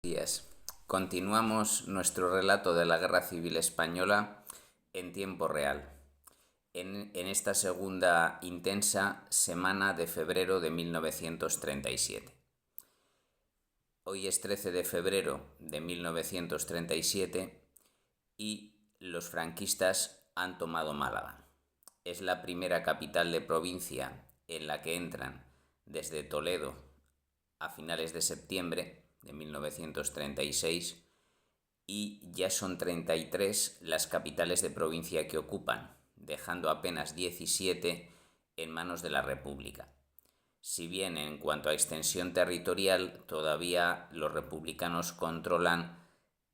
Días. Continuamos nuestro relato de la Guerra Civil Española en tiempo real, en esta segunda intensa semana de febrero de 1937. Hoy es 13 de febrero de 1937 y los franquistas han tomado Málaga. Es la primera capital de provincia en la que entran desde Toledo a finales de septiembre de 1936 y ya son 33 las capitales de provincia que ocupan, dejando apenas 17 en manos de la República. Si bien en cuanto a extensión territorial todavía los republicanos controlan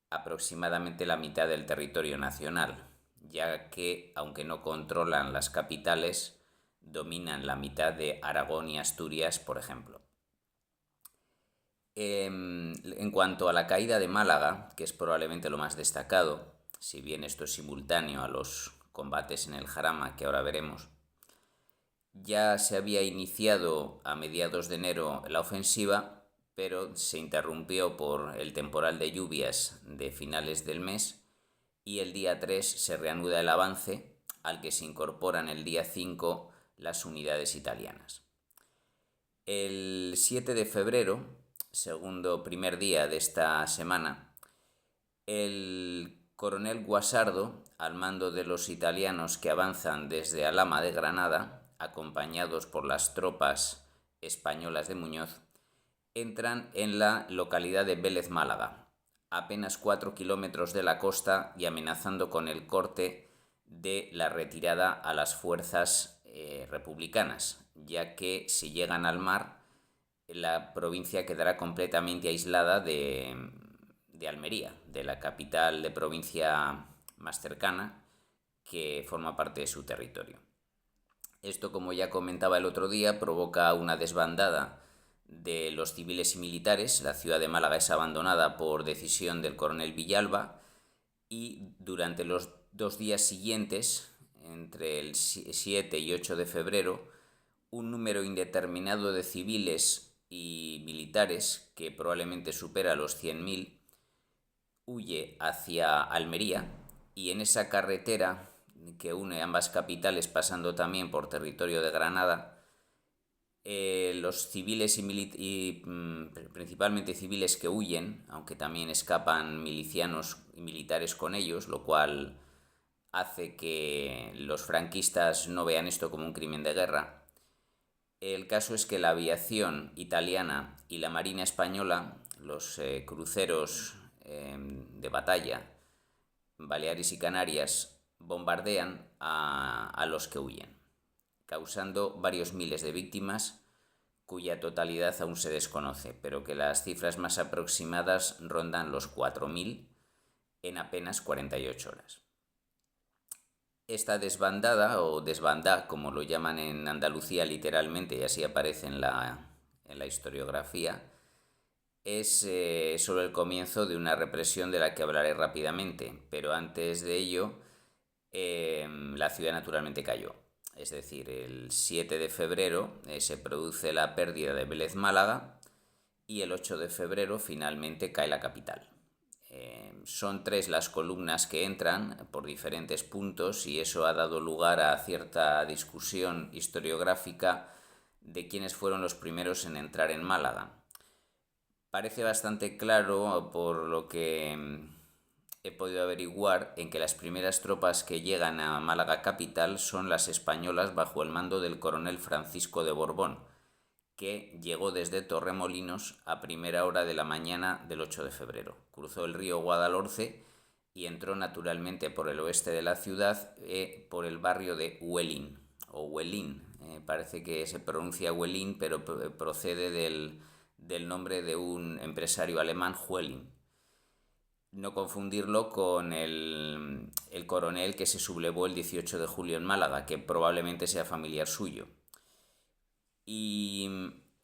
aproximadamente la mitad del territorio nacional, ya que, aunque no controlan las capitales, dominan la mitad de Aragón y Asturias, por ejemplo. En cuanto a la caída de Málaga, que es probablemente lo más destacado, si bien esto es simultáneo a los combates en el Jarama, que ahora veremos, ya se había iniciado a mediados de enero la ofensiva, pero se interrumpió por el temporal de lluvias de finales del mes y el día 3 se reanuda el avance, al que se incorporan el día 5 las unidades italianas. El 7 de febrero, primer día de esta semana, el coronel Guasardo, al mando de los italianos que avanzan desde Alhama de Granada, acompañados por las tropas españolas de Muñoz, entran en la localidad de Vélez Málaga, apenas 4 kilómetros de la costa y amenazando con el corte de la retirada a las fuerzas republicanas, ya que si llegan al mar, la provincia quedará completamente aislada de Almería, de la capital de provincia más cercana, que forma parte de su territorio. Esto, como ya comentaba el otro día, provoca una desbandada de los civiles y militares. La ciudad de Málaga es abandonada por decisión del coronel Villalba y durante los 2 días siguientes, entre el 7 y 8 de febrero, un número indeterminado de civiles y militares, que probablemente supera los 100.000, huye hacia Almería y en esa carretera que une ambas capitales pasando también por territorio de Granada, los civiles y principalmente civiles que huyen, aunque también escapan milicianos y militares con ellos, lo cual hace que los franquistas no vean esto como un crimen de guerra. El caso es que la aviación italiana y la marina española, los cruceros de batalla, Baleares y Canarias, bombardean a los que huyen, causando varios miles de víctimas, cuya totalidad aún se desconoce, pero que las cifras más aproximadas rondan los 4.000 en apenas 48 horas. Esta desbandada, o desbandá, como lo llaman en Andalucía literalmente, y así aparece en la historiografía, es solo el comienzo de una represión de la que hablaré rápidamente, pero antes de ello, la ciudad naturalmente cayó. Es decir, el 7 de febrero se produce la pérdida de Vélez Málaga y el 8 de febrero finalmente cae la capital. Son 3 las columnas que entran por diferentes puntos y eso ha dado lugar a cierta discusión historiográfica de quiénes fueron los primeros en entrar en Málaga. Parece bastante claro, por lo que he podido averiguar, en que las primeras tropas que llegan a Málaga capital son las españolas bajo el mando del coronel Francisco de Borbón, que llegó desde Torremolinos a primera hora de la mañana del 8 de febrero. Cruzó el río Guadalhorce y entró naturalmente por el oeste de la ciudad, por el barrio de Huelín, o Huelín. Parece que se pronuncia Huelín, pero procede del nombre de un empresario alemán, Huelin. No confundirlo con el coronel que se sublevó el 18 de julio en Málaga, que probablemente sea familiar suyo. Y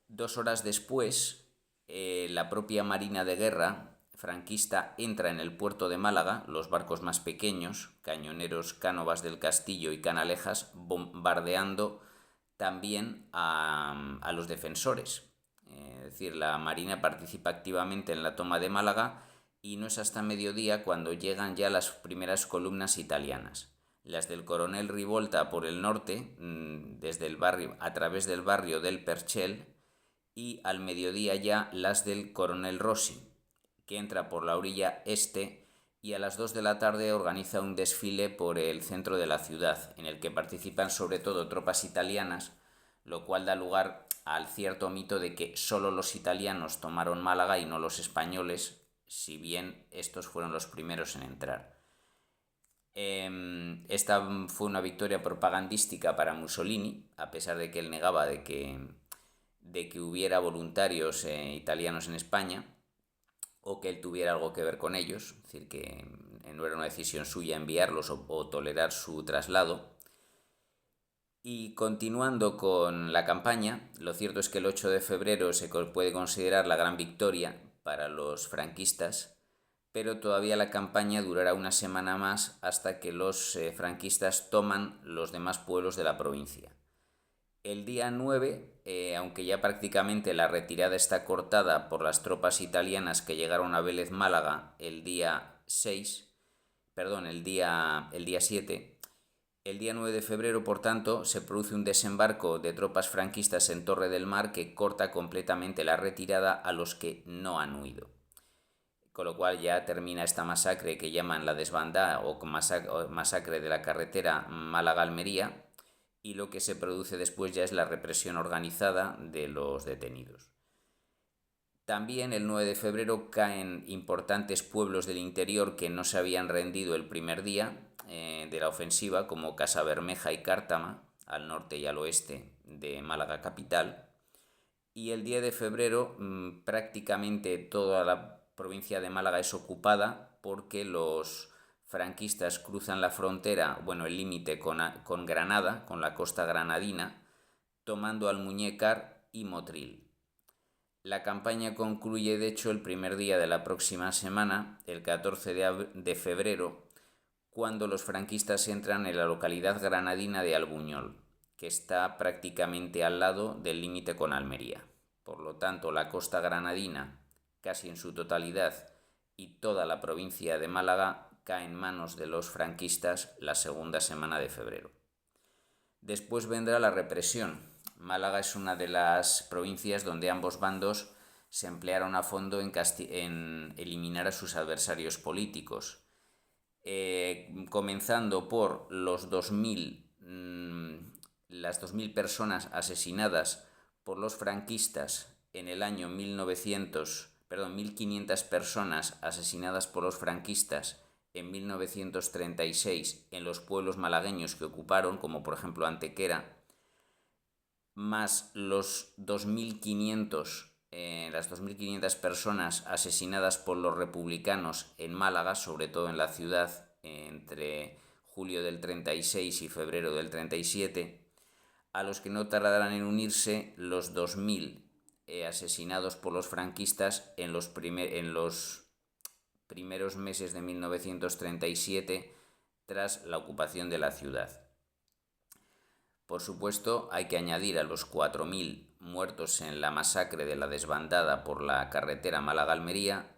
2 horas después, la propia Marina de Guerra franquista entra en el puerto de Málaga, los barcos más pequeños, cañoneros Cánovas del Castillo y Canalejas, bombardeando también a los defensores. Es decir, la Marina participa activamente en la toma de Málaga y no es hasta mediodía cuando llegan ya las primeras columnas italianas. Las del coronel Rivolta por el norte, desde el barrio, a través del barrio del Perchel, y al mediodía ya las del coronel Rossi, que entra por la orilla este y a las 2 de la tarde organiza un desfile por el centro de la ciudad, en el que participan sobre todo tropas italianas, lo cual da lugar al cierto mito de que solo los italianos tomaron Málaga y no los españoles, si bien estos fueron los primeros en entrar. Esta fue una victoria propagandística para Mussolini, a pesar de que él negaba de que hubiera voluntarios italianos en España, o que él tuviera algo que ver con ellos, es decir, que no era una decisión suya enviarlos o tolerar su traslado. Y continuando con la campaña, lo cierto es que el 8 de febrero se puede considerar la gran victoria para los franquistas, pero todavía la campaña durará una semana más hasta que los franquistas toman los demás pueblos de la provincia. El día 9, aunque ya prácticamente la retirada está cortada por las tropas italianas que llegaron a Vélez Málaga el día 7, el día 9 de febrero, por tanto, se produce un desembarco de tropas franquistas en Torre del Mar que corta completamente la retirada a los que no han huido. Con lo cual ya termina esta masacre que llaman la desbandada o masacre de la carretera Málaga-Almería, y lo que se produce después ya es la represión organizada de los detenidos. También el 9 de febrero caen importantes pueblos del interior que no se habían rendido el primer día de la ofensiva, como Casabermeja y Cártama, al norte y al oeste de Málaga capital. Y el 10 de febrero prácticamente toda la provincia de Málaga es ocupada porque los franquistas cruzan la frontera, el límite con Granada, con la costa granadina, tomando Almuñécar y Motril. La campaña concluye, de hecho, el primer día de la próxima semana, el 14 de febrero, cuando los franquistas entran en la localidad granadina de Albuñol, que está prácticamente al lado del límite con Almería. Por lo tanto, la costa granadina, casi en su totalidad, y toda la provincia de Málaga cae en manos de los franquistas la segunda semana de febrero. Después vendrá la represión. Málaga es una de las provincias donde ambos bandos se emplearon a fondo en eliminar a sus adversarios políticos, comenzando por las 2.000 personas asesinadas por los franquistas en el año 1.500 personas asesinadas por los franquistas en 1936 en los pueblos malagueños que ocuparon, como por ejemplo Antequera, más las 2.500 personas asesinadas por los republicanos en Málaga, sobre todo en la ciudad, entre julio del 36 y febrero del 37, a los que no tardarán en unirse los 2.000 asesinados por los franquistas en los primeros meses de 1937 tras la ocupación de la ciudad. Por supuesto, hay que añadir a los 4.000 muertos en la masacre de la desbandada por la carretera Málaga-Almería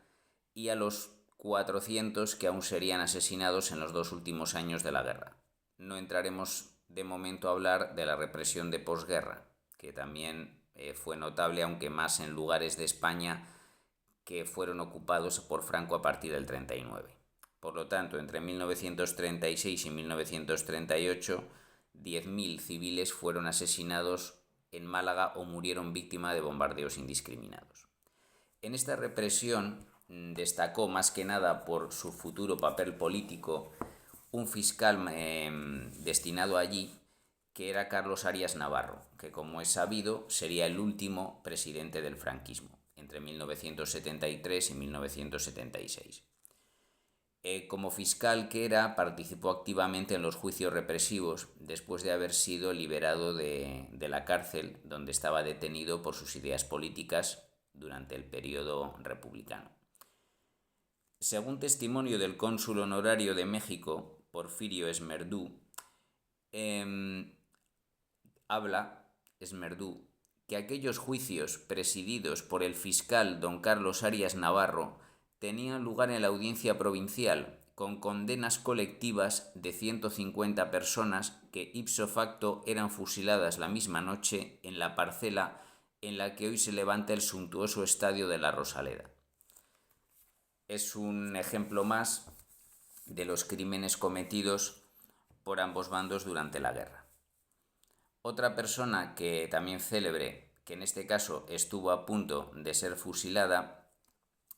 y a los 400 que aún serían asesinados en los 2 últimos años de la guerra. No entraremos de momento a hablar de la represión de posguerra, que también fue notable, aunque más en lugares de España que fueron ocupados por Franco a partir del 39. Por lo tanto, entre 1936 y 1938, 10.000 civiles fueron asesinados en Málaga o murieron víctima de bombardeos indiscriminados. En esta represión destacó más que nada por su futuro papel político un fiscal destinado allí, que era Carlos Arias Navarro, que, como es sabido, sería el último presidente del franquismo entre 1973 y 1976. Como fiscal que era, participó activamente en los juicios represivos después de haber sido liberado de la cárcel donde estaba detenido por sus ideas políticas durante el periodo republicano. Según testimonio del cónsul honorario de México, Porfirio Esmerdú, habla Esmerdú que aquellos juicios presididos por el fiscal don Carlos Arias Navarro tenían lugar en la audiencia provincial, con condenas colectivas de 150 personas que ipso facto eran fusiladas la misma noche en la parcela en la que hoy se levanta el suntuoso estadio de la Rosaleda. Es un ejemplo más de los crímenes cometidos por ambos bandos durante la guerra. Otra persona que también célebre, que en este caso estuvo a punto de ser fusilada,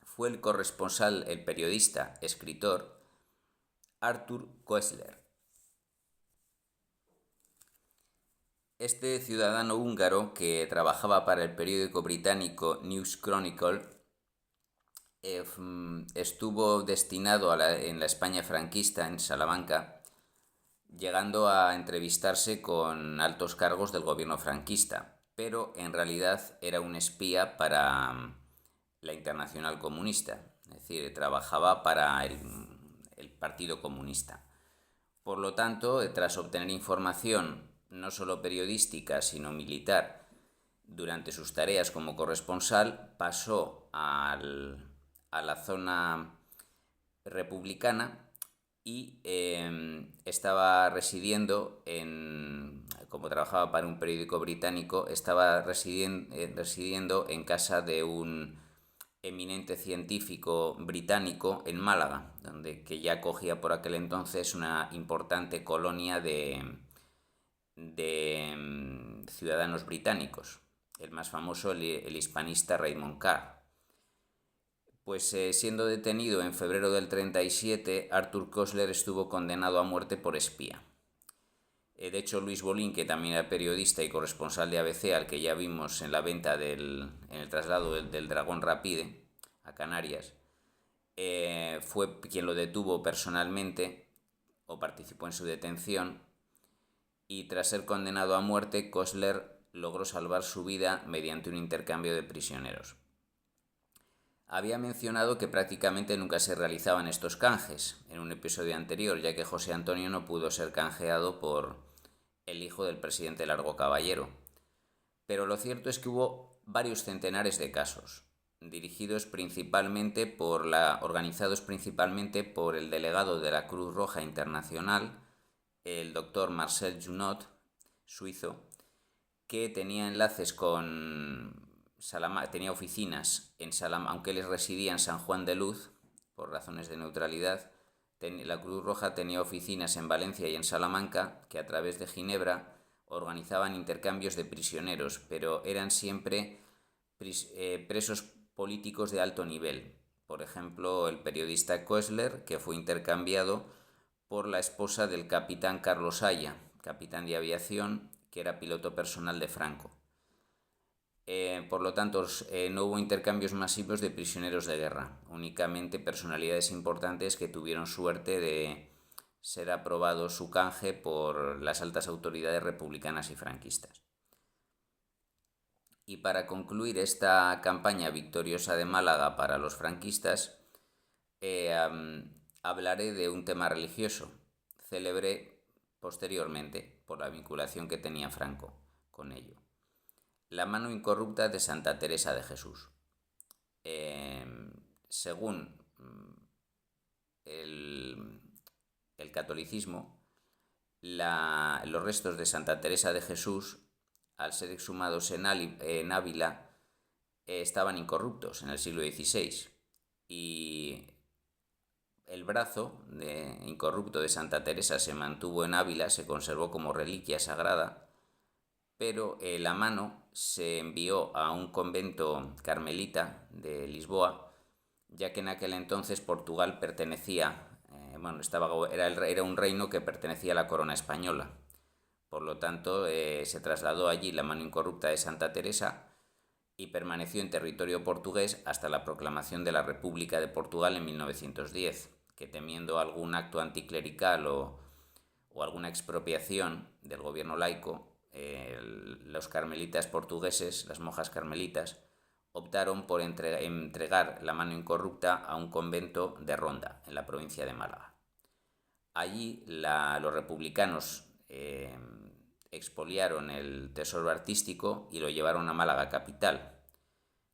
fue el corresponsal, el periodista, escritor Arthur Koestler. Este ciudadano húngaro que trabajaba para el periódico británico News Chronicle estuvo destinado en la España franquista, en Salamanca, llegando a entrevistarse con altos cargos del gobierno franquista, pero en realidad era un espía para la Internacional Comunista, es decir, trabajaba para el Partido Comunista. Por lo tanto, tras obtener información no solo periodística, sino militar, durante sus tareas como corresponsal, pasó a la zona republicana y estaba residiendo como trabajaba para un periódico británico, estaba residiendo en casa de un eminente científico británico en Málaga, que ya acogía por aquel entonces una importante colonia de ciudadanos británicos, el más famoso, el hispanista Raymond Carr. Pues siendo detenido en febrero del 37, Arthur Koestler estuvo condenado a muerte por espía. De hecho, Luis Bolín, que también era periodista y corresponsal de ABC, al que ya vimos en la venta en el traslado del Dragón Rapide a Canarias, fue quien lo detuvo personalmente o participó en su detención, y tras ser condenado a muerte, Koestler logró salvar su vida mediante un intercambio de prisioneros. Había mencionado que prácticamente nunca se realizaban estos canjes en un episodio anterior, ya que José Antonio no pudo ser canjeado por el hijo del presidente Largo Caballero. Pero lo cierto es que hubo varios centenares de casos, organizados principalmente por el delegado de la Cruz Roja Internacional, el doctor Marcel Junot, suizo, que tenía enlaces tenía oficinas en Salamanca, aunque él residía en San Juan de Luz, por razones de neutralidad. La Cruz Roja tenía oficinas en Valencia y en Salamanca, que a través de Ginebra organizaban intercambios de prisioneros, pero eran siempre presos políticos de alto nivel. Por ejemplo, el periodista Koestler, que fue intercambiado por la esposa del capitán Carlos Haya, capitán de aviación, que era piloto personal de Franco. Por lo tanto, no hubo intercambios masivos de prisioneros de guerra, únicamente personalidades importantes que tuvieron suerte de ser aprobado su canje por las altas autoridades republicanas y franquistas. Y para concluir esta campaña victoriosa de Málaga para los franquistas, hablaré de un tema religioso, célebre posteriormente por la vinculación que tenía Franco con ello: la mano incorrupta de Santa Teresa de Jesús. Según el catolicismo, los restos de Santa Teresa de Jesús, al ser exhumados en Ávila, estaban incorruptos en el siglo XVI, y el brazo incorrupto de Santa Teresa se mantuvo en Ávila, se conservó como reliquia sagrada, pero la mano se envió a un convento carmelita de Lisboa, ya que en aquel entonces Portugal era un reino que pertenecía a la corona española. Por lo tanto, se trasladó allí la mano incorrupta de Santa Teresa y permaneció en territorio portugués hasta la proclamación de la República de Portugal en 1910, que temiendo algún acto anticlerical o alguna expropiación del gobierno laico, los carmelitas portugueses, las monjas carmelitas, optaron por entregar la mano incorrupta a un convento de Ronda, en la provincia de Málaga. Allí los republicanos expoliaron el tesoro artístico y lo llevaron a Málaga capital.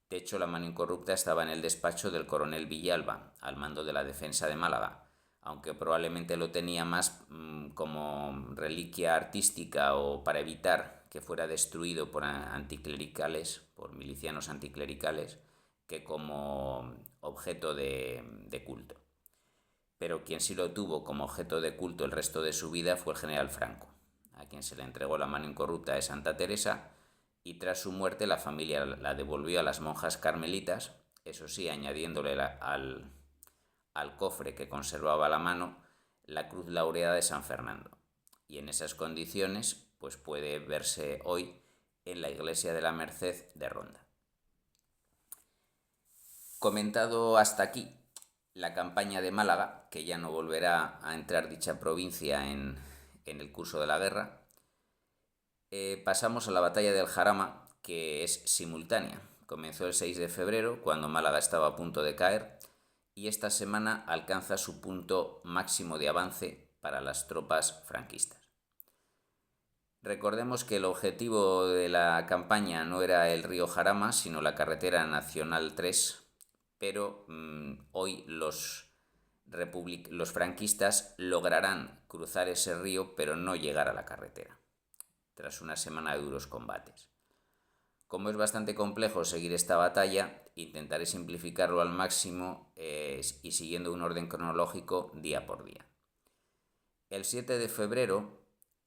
De hecho, la mano incorrupta estaba en el despacho del coronel Villalba, al mando de la defensa de Málaga, aunque probablemente lo tenía más como reliquia artística o para evitar que fuera destruido por anticlericales, por milicianos anticlericales, que como objeto de culto. Pero quien sí lo tuvo como objeto de culto el resto de su vida fue el general Franco, a quien se le entregó la mano incorrupta de Santa Teresa, y tras su muerte la familia la devolvió a las monjas carmelitas, eso sí, añadiéndole al cofre que conservaba la mano la cruz laureada de San Fernando. Y en esas condiciones pues puede verse hoy en la iglesia de la Merced de Ronda. Comentado hasta aquí la campaña de Málaga, que ya no volverá a entrar dicha provincia en el curso de la guerra, pasamos a la batalla del Jarama, que es simultánea. Comenzó el 6 de febrero, cuando Málaga estaba a punto de caer, y esta semana alcanza su punto máximo de avance para las tropas franquistas. Recordemos que el objetivo de la campaña no era el río Jarama, sino la carretera nacional 3, pero hoy los franquistas lograrán cruzar ese río, pero no llegar a la carretera, tras una semana de duros combates. Como es bastante complejo seguir esta batalla, intentaré simplificarlo al máximo y siguiendo un orden cronológico día por día. El 7 de febrero,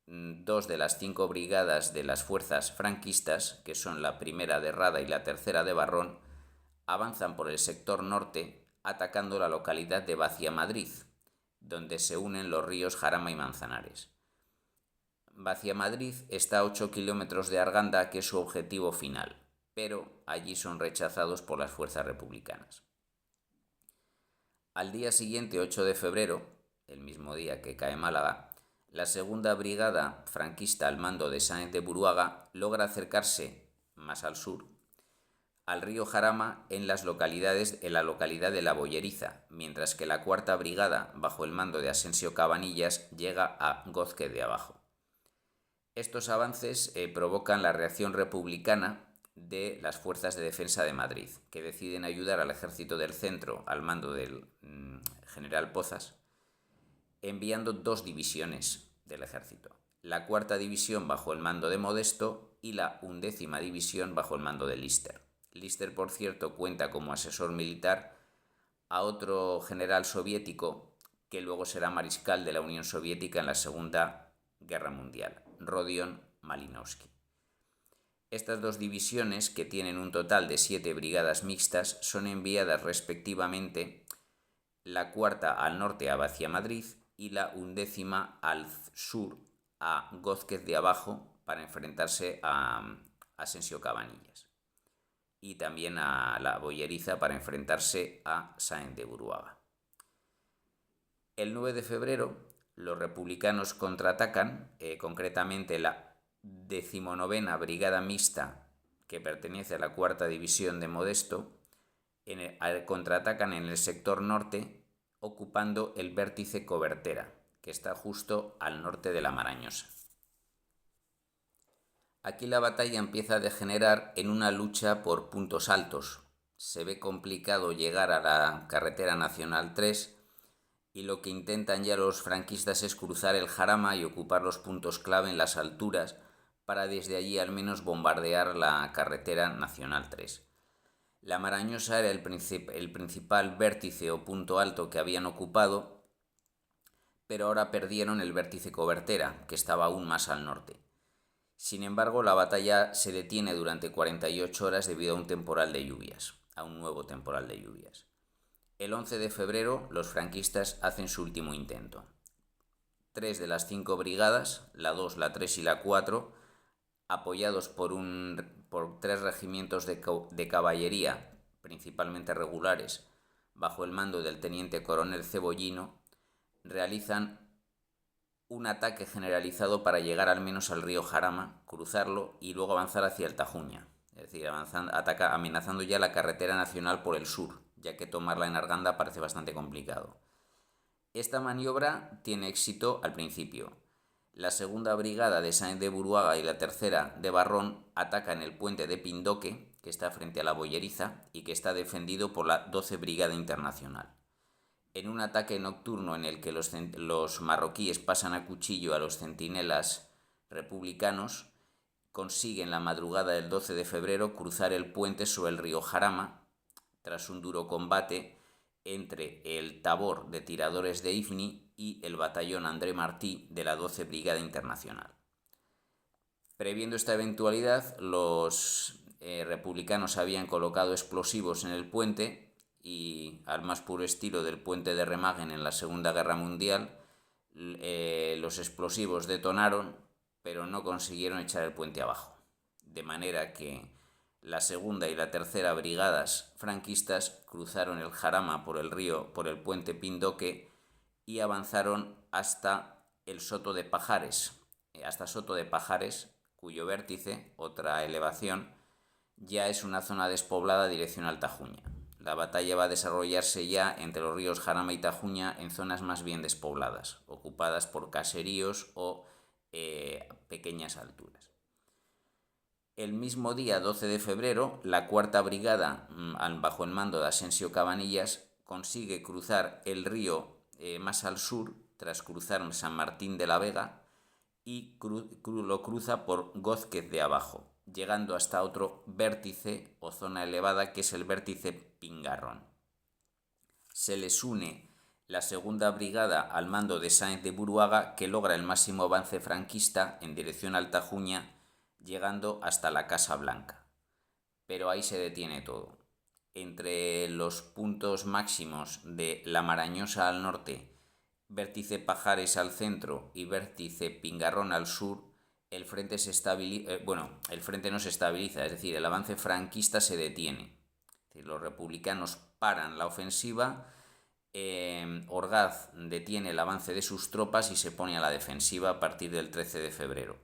2 de las 5 brigadas de las fuerzas franquistas, que son la primera de Rada y la tercera de Barrón, avanzan por el sector norte atacando la localidad de Vaciamadrid, donde se unen los ríos Jarama y Manzanares. Vaciamadrid está a 8 kilómetros de Arganda, que es su objetivo final, pero allí son rechazados por las fuerzas republicanas. Al día siguiente, 8 de febrero, el mismo día que cae Málaga, la segunda brigada franquista al mando de Sáenz de Buruaga logra acercarse más al sur al río Jarama en la localidad de La Boyeriza, mientras que la cuarta brigada, bajo el mando de Asensio Cabanillas, llega a Gózquez de Abajo. Estos avances provocan la reacción republicana de las fuerzas de defensa de Madrid, que deciden ayudar al ejército del centro al mando del general Pozas, enviando 2 divisiones del ejército. La cuarta división bajo el mando de Modesto y la 11ª división bajo el mando de Lister. Lister, por cierto, cuenta como asesor militar a otro general soviético que luego será mariscal de la Unión Soviética en la Segunda Guerra Mundial, Rodion Malinowski. Estas 2 divisiones, que tienen un total de 7 brigadas mixtas, son enviadas respectivamente la cuarta al norte a Vaciamadrid y la 11ª al sur a Gózquez de Abajo para enfrentarse a Asensio Cabanillas, y también a La Boyeriza para enfrentarse a Sáenz de Buruaga. El 9 de febrero los republicanos contraatacan, concretamente la 19ª Brigada Mixta, que pertenece a la 4ª División de Modesto, contraatacan en el sector norte, ocupando el vértice Cobertera, que está justo al norte de la Marañosa. Aquí la batalla empieza a degenerar en una lucha por puntos altos. Se ve complicado llegar a la carretera nacional 3 y lo que intentan ya los franquistas es cruzar el Jarama y ocupar los puntos clave en las alturas para desde allí al menos bombardear la carretera nacional 3. La Marañosa era el principal vértice o punto alto que habían ocupado, pero ahora perdieron el vértice Cobertera, que estaba aún más al norte. Sin embargo, la batalla se detiene durante 48 horas debido a un nuevo temporal de lluvias. El 11 de febrero, los franquistas hacen su último intento. 3 de las 5 brigadas, la 2, la 3 y la 4, apoyados por 3 regimientos de caballería, principalmente regulares, bajo el mando del teniente coronel Cebollino, realizan un ataque generalizado para llegar al menos al río Jarama, cruzarlo y luego avanzar hacia el Tajuña, es decir, amenazando ya la carretera nacional por el sur, ya que tomarla en Arganda parece bastante complicado. Esta maniobra tiene éxito al principio. La segunda brigada de Sáenz de Buruaga y la tercera de Barrón atacan el puente de Pindoque, que está frente a la Boyeriza y que está defendido por la 12 Brigada Internacional. En un ataque nocturno en el que los marroquíes pasan a cuchillo a los centinelas republicanos, consiguen la madrugada del 12 de febrero cruzar el puente sobre el río Jarama, tras un duro combate entre el Tabor de tiradores de Ifni y el batallón André Martí de la 12 Brigada Internacional. Previendo esta eventualidad, los republicanos habían colocado explosivos en el puente y, al más puro estilo del puente de Remagen en la Segunda Guerra Mundial, los explosivos detonaron, pero no consiguieron echar el puente abajo. De manera que la segunda y la tercera brigadas franquistas cruzaron el Jarama por el puente Pindoque y avanzaron hasta el Soto de Pajares, cuyo vértice, otra elevación, ya es una zona despoblada dirección al Tajuña. La batalla va a desarrollarse ya entre los ríos Jarama y Tajuña en zonas más bien despobladas, ocupadas por caseríos o pequeñas alturas. El mismo día 12 de febrero, la cuarta brigada, bajo el mando de Asensio Cabanillas, consigue cruzar el río más al sur, tras cruzar San Martín de la Vega, y lo cruza por Gózquez de Abajo, llegando hasta otro vértice o zona elevada que es el vértice Pingarrón. Se les une la segunda brigada al mando de Sáenz de Buruaga, que logra el máximo avance franquista en dirección al Tajuña, llegando hasta la Casa Blanca. Pero ahí se detiene todo. Entre los puntos máximos de La Marañosa al norte, vértice Pajares al centro y vértice Pingarrón al sur, el frente no se estabiliza, es decir, el avance franquista se detiene. Es decir, los republicanos paran la ofensiva, Orgaz detiene el avance de sus tropas y se pone a la defensiva a partir del 13 de febrero.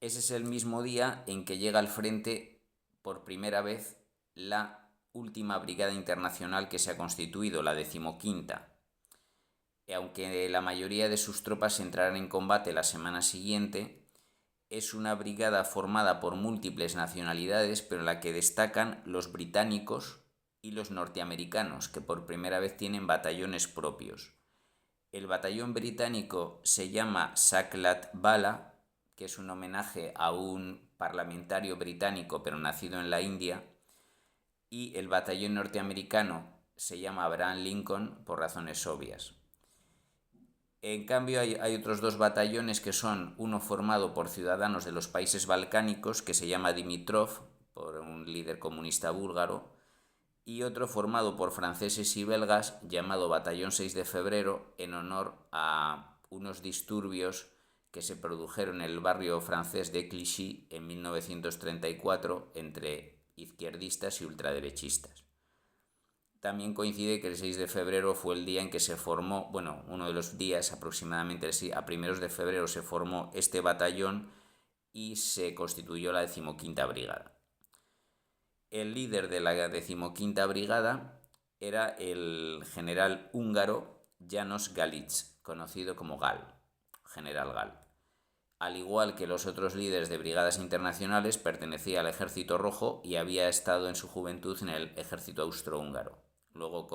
Ese es el mismo día en que llega al frente por primera vez la última brigada internacional que se ha constituido, la 15ª. Aunque la mayoría de sus tropas entrarán en combate la semana siguiente, es una brigada formada por múltiples nacionalidades, pero en la que destacan los británicos y los norteamericanos, que por primera vez tienen batallones propios. El batallón británico se llama Saklat Bala, que es un homenaje a un parlamentario británico pero nacido en la India, y el batallón norteamericano se llama Abraham Lincoln por razones obvias. En cambio hay otros dos batallones, que son uno formado por ciudadanos de los países balcánicos, que se llama Dimitrov, por un líder comunista búlgaro, y otro formado por franceses y belgas, llamado Batallón 6 de Febrero, en honor a unos disturbios que se produjeron en el barrio francés de Clichy en 1934 entre izquierdistas y ultraderechistas. También coincide que el 6 de febrero fue el día en que se formó, uno de los días aproximadamente a primeros de febrero se formó este batallón y se constituyó la 15ª Brigada. El líder de la 15ª Brigada era el general húngaro János Galics, conocido como Gal, general Gal. Al igual que los otros líderes de brigadas internacionales, pertenecía al Ejército Rojo y había estado en su juventud en el ejército austrohúngaro. Luego,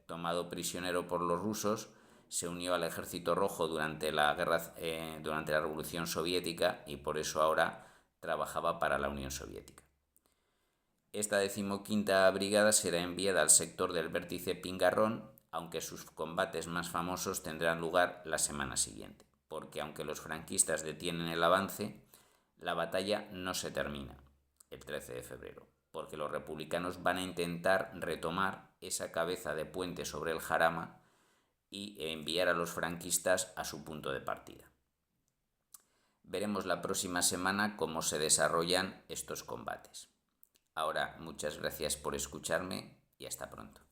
tomado prisionero por los rusos, se unió al Ejército Rojo durante la Revolución Soviética y por eso ahora trabajaba para la Unión Soviética. Esta 15ª Brigada será enviada al sector del vértice Pingarrón, aunque sus combates más famosos tendrán lugar la semana siguiente, porque aunque los franquistas detienen el avance, la batalla no se termina el 13 de febrero, porque los republicanos van a intentar retomar esa cabeza de puente sobre el Jarama y enviar a los franquistas a su punto de partida. Veremos la próxima semana cómo se desarrollan estos combates. Ahora, muchas gracias por escucharme y hasta pronto.